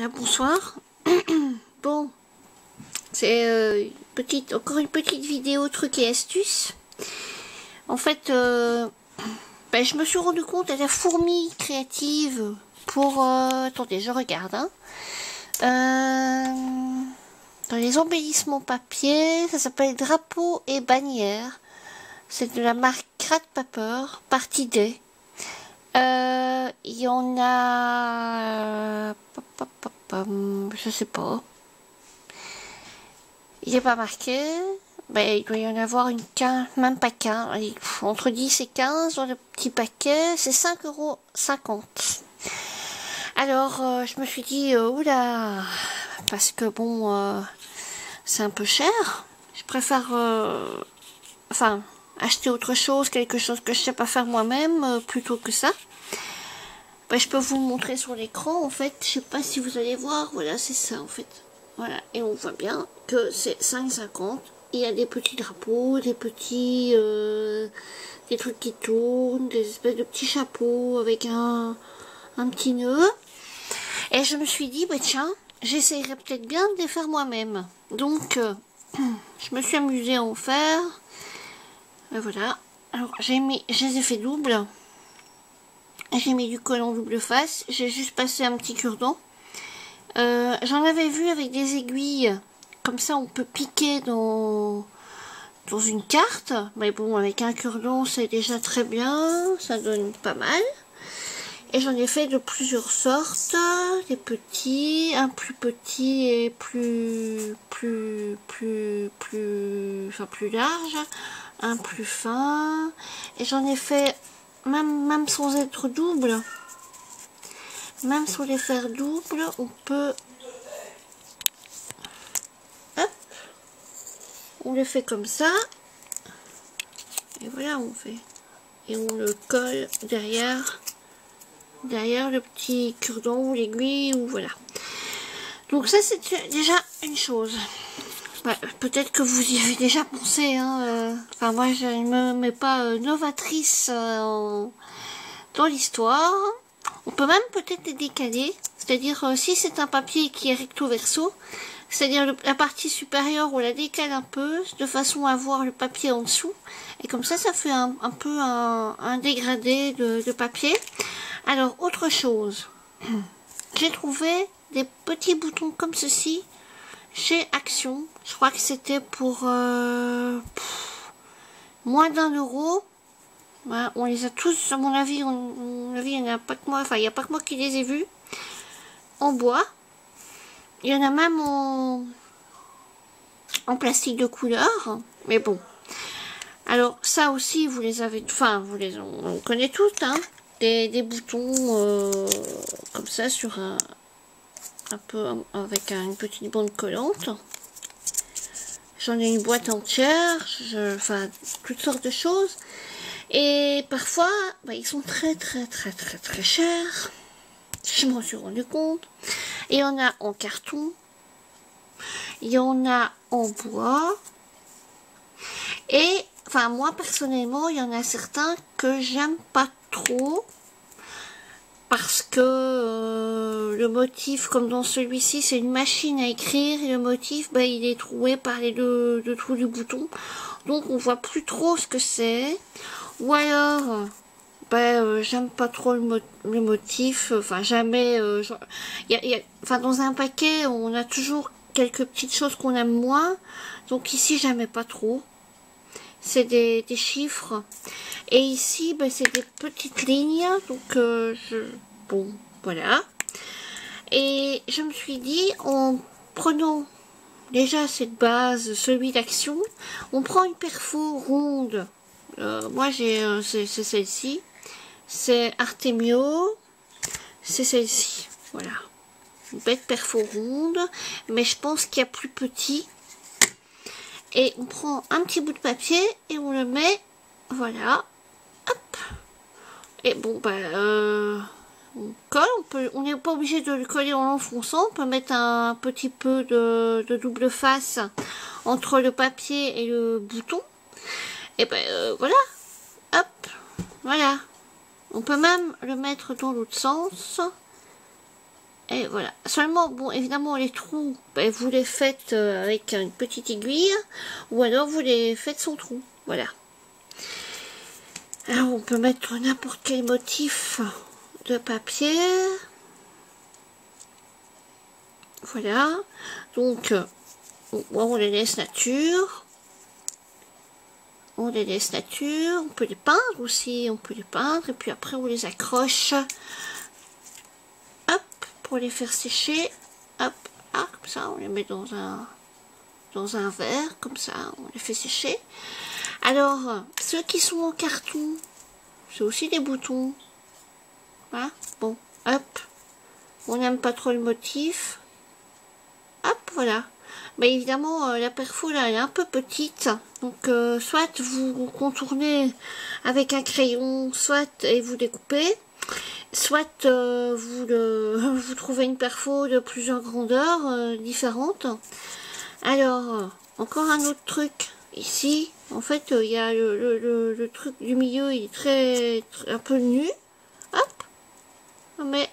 voilà, bonsoir. Bon, c'est encore une petite vidéo trucs et astuces. En fait, je me suis rendu compte à la fourmi créative pour... attendez, je regarde. Dans les embellissements papier, ça s'appelle drapeau et bannière. C'est de la marque Craft Paper, partie D. Il y en a... je sais pas. Il n'est pas marqué. Il doit y en avoir une 15, même pas 15. Entre 10 et 15 dans le petit paquet. C'est 5,50 €. Alors, je me suis dit, oula, parce que bon, c'est un peu cher. Je préfère, acheter autre chose, quelque chose que je sais pas faire moi-même, plutôt que ça. Je peux vous le montrer sur l'écran, en fait. Je sais pas si vous allez voir. Voilà, c'est ça, en fait. Voilà, et on voit bien que c'est 5,50 €. Il y a des petits drapeaux, des petits... des trucs qui tournent, des espèces de petits chapeaux avec un petit nœud. Et je me suis dit, tiens, j'essayerais peut-être bien de les faire moi-même. Donc, je me suis amusée à en faire. Et voilà. Alors, je les ai fait double. J'ai mis du collant double face. J'ai juste passé un petit cure-dent. J'en avais vu avec des aiguilles. Comme ça, on peut piquer dans une carte. Mais bon, avec un cure-dent, c'est déjà très bien. Ça donne pas mal. Et j'en ai fait de plusieurs sortes. Des petits, un plus petit et plus large. Un plus fin. Et j'en ai fait même sans être double. Même sans les faire double, on peut... Hop. On les fait comme ça. Et voilà, on fait. Et on le colle derrière le petit cure-dent ou l'aiguille, ou voilà. Donc ça, c'est déjà une chose. Peut-être que vous y avez déjà pensé, hein. Enfin, moi, je ne me mets pas novatrice dans l'histoire. On peut même peut-être les décaler. C'est-à-dire, si c'est un papier qui est recto verso, c'est-à-dire la partie supérieure, on la décale un peu, de façon à voir le papier en dessous. Et comme ça, ça fait un peu un dégradé de papier. Alors, autre chose. J'ai trouvé des petits boutons comme ceci chez Action. Je crois que c'était pour moins d'1 €. Voilà, on les a tous, à mon avis, il n'y en a pas que moi, enfin, il n'y a pas que moi qui les ai vus. En bois. Il y en a même en plastique de couleur. Mais bon. Alors, ça aussi, vous les avez, enfin, on connaît tous, hein. Des boutons comme ça sur un peu avec une petite bande collante. J'en ai une boîte entière, enfin toutes sortes de choses. Et parfois, ils sont très chers. Je m'en suis rendu compte. Et il y en a en carton. Il y en a en bois. Et, enfin, moi personnellement, il y en a certains que j'aime pas trop. Parce que le motif, comme dans celui-ci, c'est une machine à écrire. Et le motif, il est troué par les deux trous du bouton. Donc, on voit plus trop ce que c'est. Ou alors, j'aime pas trop le motif. Enfin, jamais... enfin, dans un paquet, on a toujours quelques petites choses qu'on aime moins. Donc, ici, j'aimais pas trop. C'est des chiffres. Et ici, c'est des petites lignes. Donc, bon, voilà. Et je me suis dit, en prenant déjà cette base, celui d'Action, on prend une perfo ronde. Moi, c'est celle-ci. C'est Artemio. C'est celle-ci. Voilà. Une bête perfo ronde. Mais je pense qu'il y a plus petit. Et on prend un petit bout de papier et on le met, voilà, hop. Et bon, on colle, on n'est pas obligé de le coller en l'enfonçant, on peut mettre un petit peu de double face entre le papier et le bouton. Et voilà, hop, voilà. On peut même le mettre dans l'autre sens. Et voilà. Seulement, bon, évidemment, les trous, ben, vous les faites avec une petite aiguille, ou alors vous les faites sans trou. Voilà. Alors, on peut mettre n'importe quel motif de papier. Voilà. Donc, on les laisse nature. On les laisse nature. On peut les peindre aussi. On peut les peindre. Et puis après, on les accroche. Hop, pour les faire sécher. Hop, ah, comme ça, on les met dans un verre. Comme ça, on les fait sécher. Alors, ceux qui sont en carton, c'est aussi des boutons. Voilà. Bon, hop. On n'aime pas trop le motif. Hop, voilà. Mais évidemment, la perfo, là, elle est un peu petite. Donc, soit vous contournez avec un crayon, soit et vous découpez. Soit vous trouvez une perfo de plusieurs grandeurs différentes. Alors, encore un autre truc. Ici, en fait, il y a le truc du milieu, il est un peu nu. Hop, on met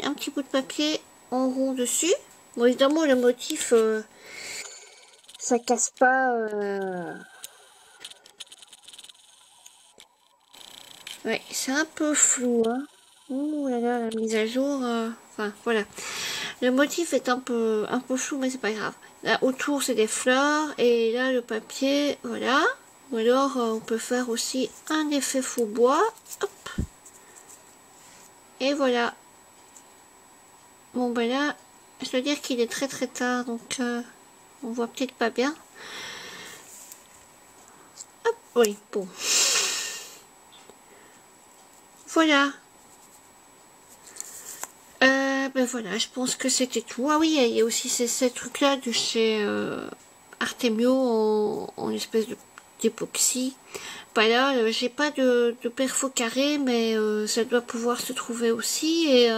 un petit bout de papier en rond dessus. Bon, évidemment, le motif, ça casse pas. Ouais, c'est un peu flou, hein. Ouh là là, la mise à jour. Enfin, voilà. Le motif est un peu flou, mais c'est pas grave. Là, autour, c'est des fleurs. Et là, le papier, voilà. Ou alors, on peut faire aussi un effet faux bois. Hop. Et voilà. Bon, ben là, je dois dire qu'il est très très tard, donc on voit peut-être pas bien. Hop, oui, bon. Voilà. Ben voilà, je pense que c'était tout. Ah oui, il y a aussi ces trucs-là de chez Artemio en espèce d'époxy. Ben là, j'ai pas de perfo carré, mais ça doit pouvoir se trouver aussi. Et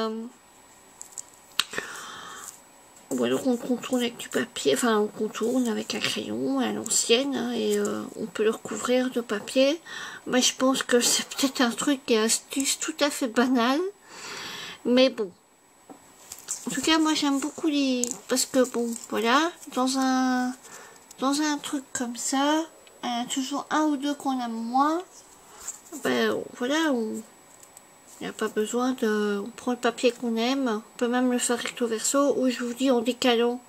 ou alors on contourne avec du papier, enfin on contourne avec un crayon à l'ancienne, hein, et on peut le recouvrir de papier. Mais je pense que c'est peut-être un truc et astuce tout à fait banal. Mais bon. En tout cas, moi j'aime beaucoup les... Parce que bon, voilà, dans un truc comme ça, il y a toujours un ou deux qu'on aime moins. Ben voilà, il n'y a pas besoin de... On prend le papier qu'on aime, on peut même le faire recto verso, ou je vous dis en décalant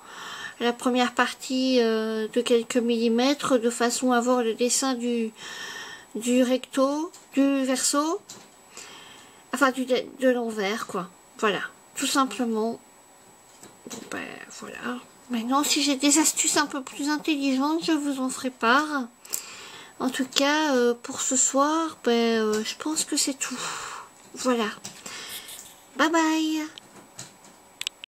la première partie de quelques millimètres, de façon à avoir le dessin du recto, du verso, enfin de l'envers, quoi. Voilà, tout simplement. Bon ben voilà. Maintenant, si j'ai des astuces un peu plus intelligentes, je vous en ferai part. En tout cas, pour ce soir, ben, je pense que c'est tout. Voilà. Bye bye.